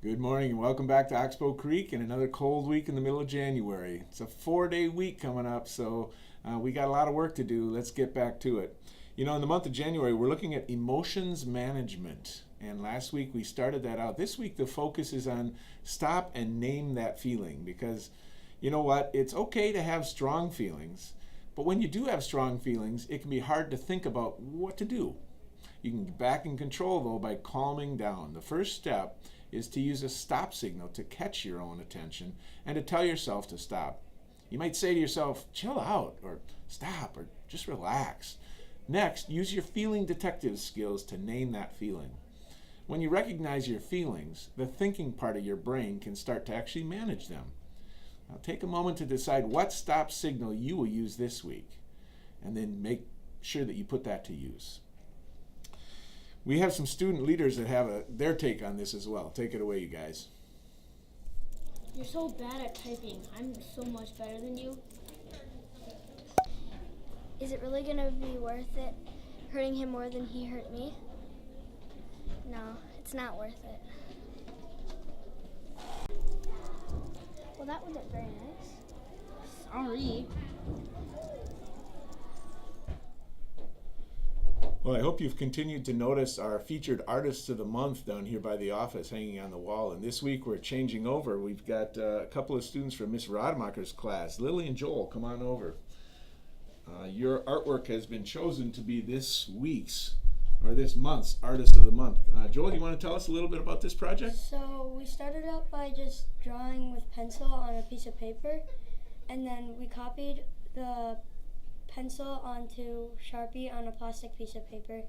Good morning and welcome back to Oxbow Creek and another cold week in the middle of January. It's a 4-day week coming up, so we got a lot of work to do. Let's get back to it. You know, in the month of January, we're looking at emotions management. And last week we started that out. This week the focus is on stop and name that feeling, because you know what? It's okay to have strong feelings, but when you do have strong feelings, it can be hard to think about what to do. You can get back in control though by calming down. The first step is to use a stop signal to catch your own attention and to tell yourself to stop. You might say to yourself, chill out, or stop, or just relax. Next, use your feeling detective skills to name that feeling. When you recognize your feelings, the thinking part of your brain can start to actually manage them. Now take a moment to decide what stop signal you will use this week, and then make sure that you put that to use. We have some student leaders that have their take on this as well. Take it away, you guys. You're so bad at typing. I'm so much better than you. Is it really going to be worth it, hurting him more than he hurt me? No, it's not worth it. Well, that wasn't very nice. Sorry. Well, I hope you've continued to notice our featured artists of the month down here by the office hanging on the wall. And this week we're changing over. We've got a couple of students from Miss Rademacher's class. Lily and Joel, come on over. Your artwork has been chosen to be this month's Artist of the Month. Joel, do you want to tell us a little bit about this project? So we started out by just drawing with pencil on a piece of paper, and then we copied the pencil onto Sharpie on a plastic piece of paper,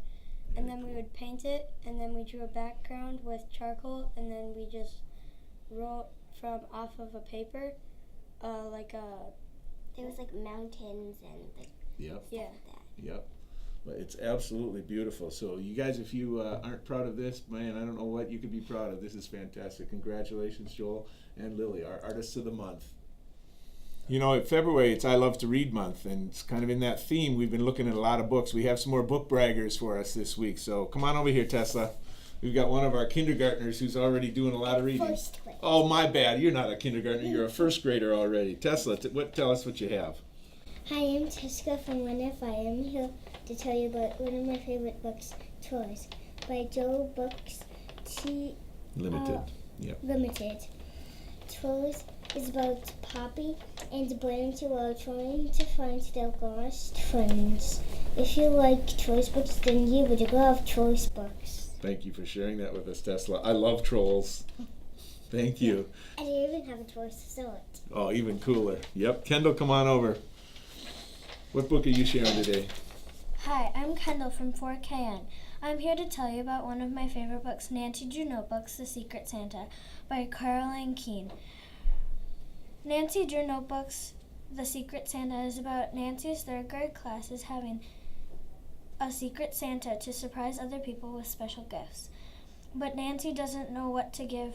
and then we would paint it, and then we drew a background with charcoal, and then we just wrote from off of a paper, There was like mountains and Yep. Yeah. like that. Yep. But it's absolutely beautiful. So you guys, if you aren't proud of this, man, I don't know what you could be proud of. This is fantastic. Congratulations, Joel and Lily, our Artists of the Month. You know, in February, it's I Love to Read Month, and it's kind of in that theme. We've been looking at a lot of books. We have some more book braggers for us this week. So come on over here, Tesla. We've got one of our kindergartners who's already doing a lot of reading. First grade. Oh, my bad. You're not a kindergartner. You're a first grader already. Tesla, tell us what you have. Hi, I'm Tiska from Wonder Fire. I'm here to tell you about one of my favorite books, Toys, by Joe Books T. Limited. Yep. Limited. Toys is about Poppy and Blanche while trying to find their lost friends. If you like choice books, then you would love choice books. Thank you for sharing that with us, Tesla. I love trolls. Thank you. And you even have a choice to sell it. Oh, even cooler. Yep. Kendall, come on over. What book are you sharing today? Hi, I'm Kendall from 4KN. I'm here to tell you about one of my favorite books, Nancy Drew Notebooks, The Secret Santa, by Caroline Keene. Nancy Drew Notebooks, The Secret Santa is about Nancy's third grade classes having a secret Santa to surprise other people with special gifts. But Nancy doesn't know what to give,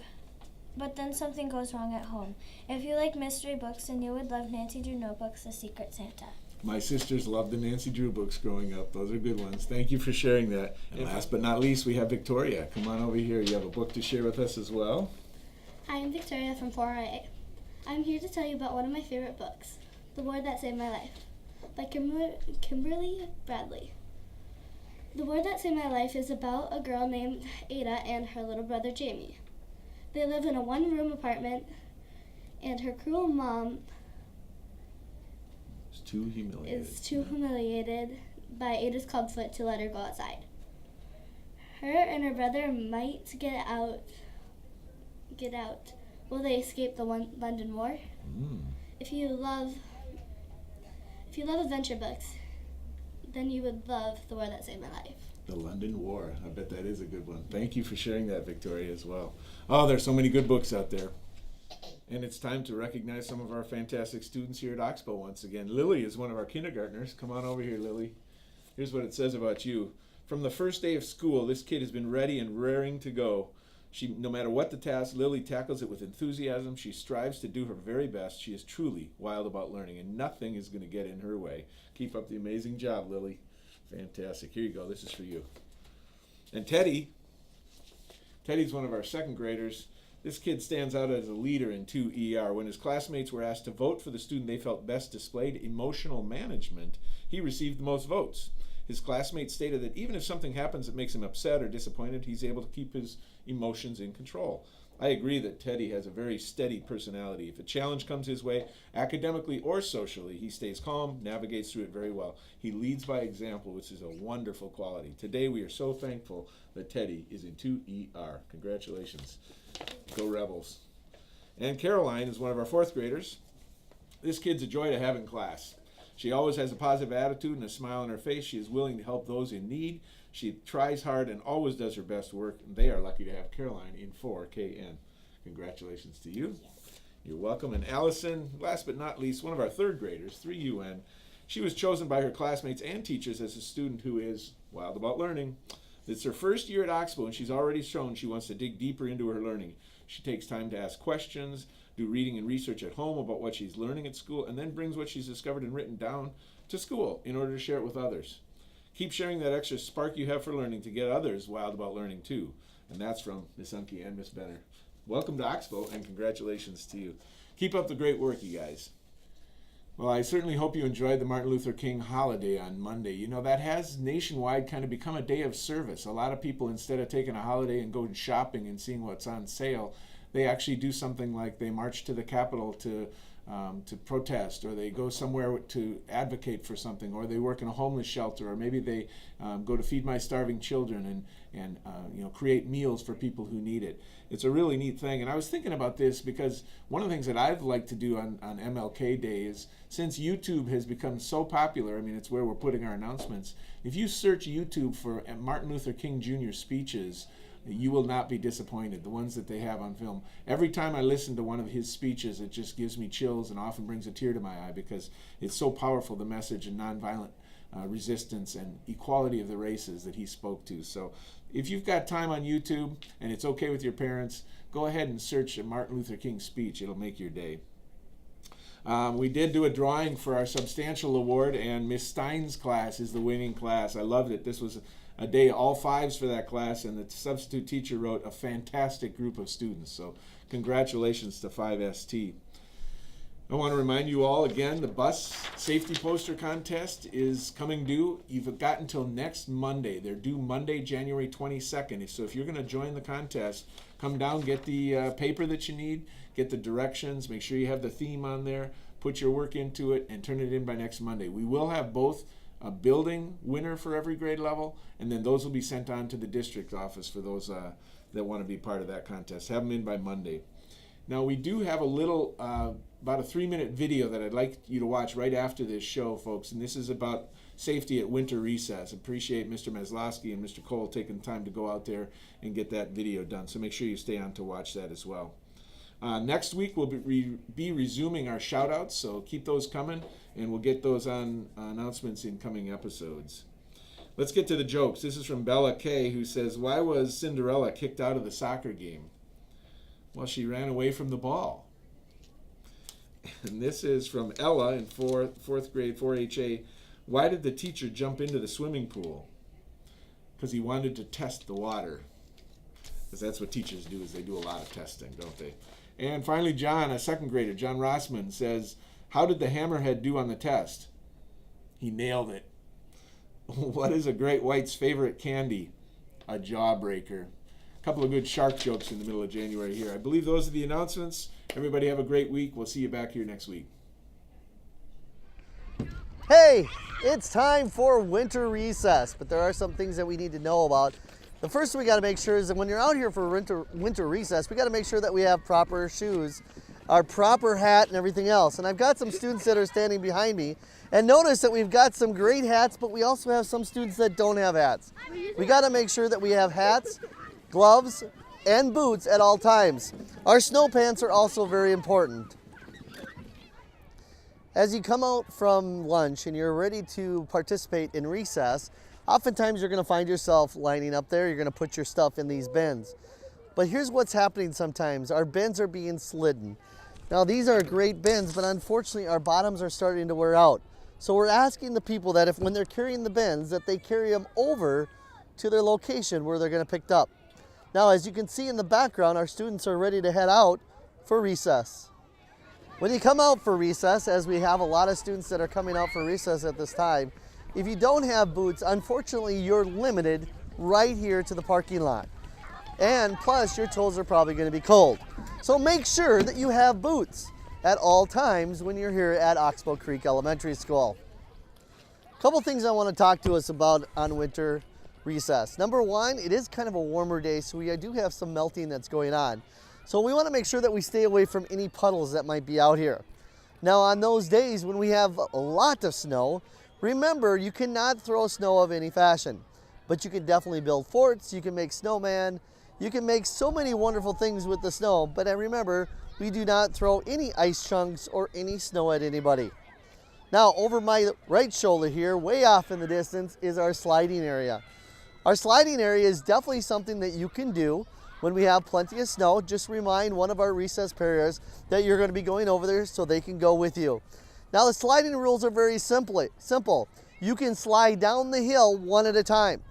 but then something goes wrong at home. If you like mystery books, then you would love Nancy Drew Notebooks, The Secret Santa. My sisters loved the Nancy Drew books growing up. Those are good ones. Thank you for sharing that. And last but not least, we have Victoria. Come on over here. You have a book to share with us as well. Hi, I'm Victoria from 4IA. I'm here to tell you about one of my favorite books, The Word That Saved My Life, by Kimberly Bradley. The Word That Saved My Life is about a girl named Ada and her little brother Jamie. They live in a one-room apartment, and her cruel mom is too humiliated by Ada's clubfoot to let her go outside. Her and her brother might get out. Will they escape the London War? If you love adventure books, then you would love The Word That Saved My Life. The London War. I bet that is a good one. Thank you for sharing that, Victoria, as well. Oh, there's so many good books out there. And it's time to recognize some of our fantastic students here at Oxbow once again. Lily is one of our kindergartners. Come on over here, Lily. Here's what it says about you. From the first day of school, this kid has been ready and raring to go. No matter what the task, Lily tackles it with enthusiasm. She strives to do her very best. She is truly wild about learning, and nothing is going to get in her way. Keep up the amazing job, Lily. Fantastic. Here you go. This is for you. And Teddy's one of our second graders. This kid stands out as a leader in 2ER. When his classmates were asked to vote for the student they felt best displayed emotional management, he received the most votes. His classmates stated that even if something happens that makes him upset or disappointed, he's able to keep his emotions in control. I agree that Teddy has a very steady personality. If a challenge comes his way, academically or socially, he stays calm, navigates through it very well. He leads by example, which is a wonderful quality. Today we are so thankful that Teddy is in 2ER. Congratulations. Go Rebels. And Caroline is one of our fourth graders. This kid's a joy to have in class. She always has a positive attitude and a smile on her face. She is willing to help those in need. She tries hard and always does her best work. And they are lucky to have Caroline in 4KN. Congratulations to you. You're welcome. And Allison, last but not least, one of our third graders, 3UN. She was chosen by her classmates and teachers as a student who is wild about learning. It's her first year at Oxbow, and she's already shown she wants to dig deeper into her learning. She takes time to ask questions, do reading and research at home about what she's learning at school, and then brings what she's discovered and written down to school in order to share it with others. Keep sharing that extra spark you have for learning to get others wild about learning too. And that's from Miss Unke and Miss Benner. Welcome to Oxbow, and congratulations to you. Keep up the great work, you guys. Well, I certainly hope you enjoyed the Martin Luther King holiday on Monday. You know, that has nationwide kind of become a day of service. A lot of people, instead of taking a holiday and going shopping and seeing what's on sale, they actually do something like they march to the Capitol to protest, or they go somewhere to advocate for something, or they work in a homeless shelter, or maybe they go to Feed My Starving Children and create meals for people who need it. It's a really neat thing. And I was thinking about this because one of the things that I've liked to do on MLK Day is, since YouTube has become so popular, I mean, it's where we're putting our announcements. If you search YouTube for Martin Luther King Jr. speeches, you will not be disappointed, the ones that they have on film. Every time I listen to one of his speeches, it just gives me chills and often brings a tear to my eye because it's so powerful, the message of nonviolent resistance and equality of the races that he spoke to. So if you've got time on YouTube and it's okay with your parents, go ahead and search a Martin Luther King speech. It'll make your day. We did do a drawing for our substantial award, and Miss Stein's class is the winning class. I loved it. This was a day all fives for that class, and the substitute teacher wrote a fantastic group of students. So congratulations to 5ST. I want to remind you all again, the bus safety poster contest is coming due. You've got until next Monday. They're due Monday, January 22nd. So if you're going to join the contest, come down, get the paper that you need, get the directions, make sure you have the theme on there, put your work into it, and turn it in by next Monday. We will have both a building winner for every grade level, and then those will be sent on to the district office for those that want to be part of that contest. Have them in by Monday. Now, we do have a little, about a 3-minute video that I'd like you to watch right after this show, folks, and this is about safety at winter recess. Appreciate Mr. Maslowski and Mr. Cole taking time to go out there and get that video done, so make sure you stay on to watch that as well. Next week we'll be resuming our shout-outs, so keep those coming, and we'll get those on announcements in coming episodes. Let's get to the jokes. This is from Bella Kay, who says, "Why was Cinderella kicked out of the soccer game?" Well, she ran away from the ball. And this is from Ella in fourth grade 4HA. "Why did the teacher jump into the swimming pool?" Because he wanted to test the water. Because that's what teachers do, is they do a lot of testing, don't they? And finally, John, a second grader, John Rossman, says, "How did the hammerhead do on the test?" He nailed it. "What is a great white's favorite candy?" A jawbreaker. A couple of good shark jokes in the middle of January here. I believe those are the announcements. Everybody have a great week. We'll see you back here next week. Hey, it's time for winter recess, but there are some things that we need to know about. The first thing we got to make sure is that when you're out here for winter recess, we got to make sure that we have proper shoes, our proper hat, and everything else. And I've got some students that are standing behind me, and notice that we've got some great hats, but we also have some students that don't have hats. We got to make sure that we have hats, gloves, and boots at all times. Our snow pants are also very important. As you come out from lunch and you're ready to participate in recess, oftentimes you're going to find yourself lining up there. You're going to put your stuff in these bins. But here's what's happening sometimes. Our bins are being slidden. Now, these are great bins, but unfortunately our bottoms are starting to wear out. So we're asking the people that when they're carrying the bins, that they carry them over to their location where they're going to pick up. Now, as you can see in the background, our students are ready to head out for recess. When you come out for recess, as we have a lot of students that are coming out for recess at this time, if you don't have boots, unfortunately, you're limited right here to the parking lot. And plus, your toes are probably going to be cold. So make sure that you have boots at all times when you're here at Oxbow Creek Elementary School. A couple things I want to talk to us about on winter recess. Number one, it is kind of a warmer day, so we do have some melting that's going on. So we want to make sure that we stay away from any puddles that might be out here. Now, on those days when we have a lot of snow, remember, you cannot throw snow of any fashion, but you can definitely build forts, you can make snowman, you can make so many wonderful things with the snow, but remember, we do not throw any ice chunks or any snow at anybody. Now, over my right shoulder here, way off in the distance, is our sliding area. Our sliding area is definitely something that you can do when we have plenty of snow. Just remind one of our recess pairs that you're going to be going over there so they can go with you. Now, the sliding rules are very simple. You can slide down the hill one at a time.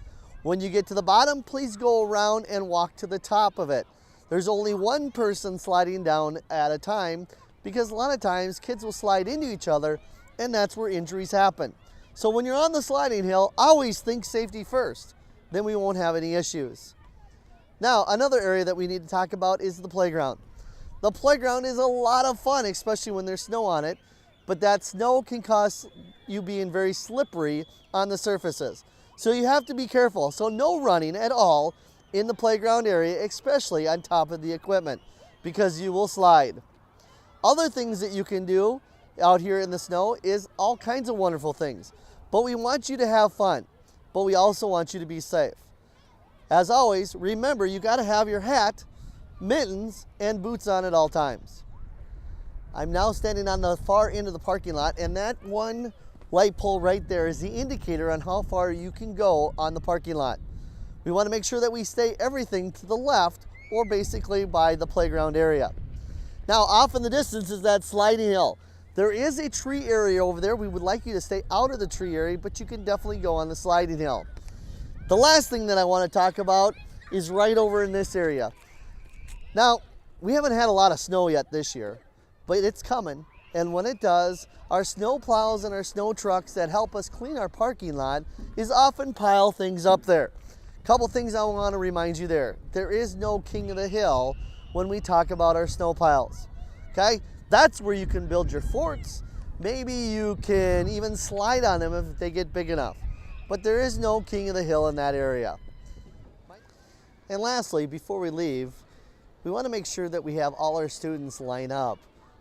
When you get to the bottom, please go around and walk to the top of it. There's only one person sliding down at a time because a lot of times kids will slide into each other and that's where injuries happen. So when you're on the sliding hill, always think safety first. Then we won't have any issues. Now, another area that we need to talk about is the playground. The playground is a lot of fun, especially when there's snow on it, but that snow can cause you being very slippery on the surfaces. So you have to be careful. So no running at all in the playground area, especially on top of the equipment, because you will slide. Other things that you can do out here in the snow is all kinds of wonderful things. But we want you to have fun, but we also want you to be safe. As always, remember, you got to have your hat, mittens, and boots on at all times. I'm now standing on the far end of the parking lot, and that one light pole right there is the indicator on how far you can go on the parking lot. We want to make sure that we stay everything to the left or basically by the playground area. Now, off in the distance is that sliding hill. There is a tree area over there. We would like you to stay out of the tree area, but you can definitely go on the sliding hill. The last thing that I want to talk about is right over in this area. Now, we haven't had a lot of snow yet this year, but it's coming. And when it does, our snow plows and our snow trucks that help us clean our parking lot is often pile things up there. Couple things I want to remind you there. There is no king of the hill when we talk about our snow piles. Okay? That's where you can build your forts. Maybe you can even slide on them if they get big enough. But there is no king of the hill in that area. And lastly, before we leave, we want to make sure that we have all our students line up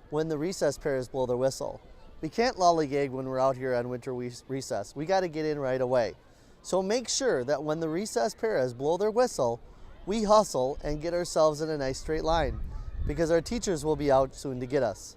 when the recess pairs blow their whistle. We can't lollygag when we're out here on winter recess. We got to get in right away. So make sure that when the recess pairs blow their whistle, we hustle and get ourselves in a nice straight line because our teachers will be out soon to get us.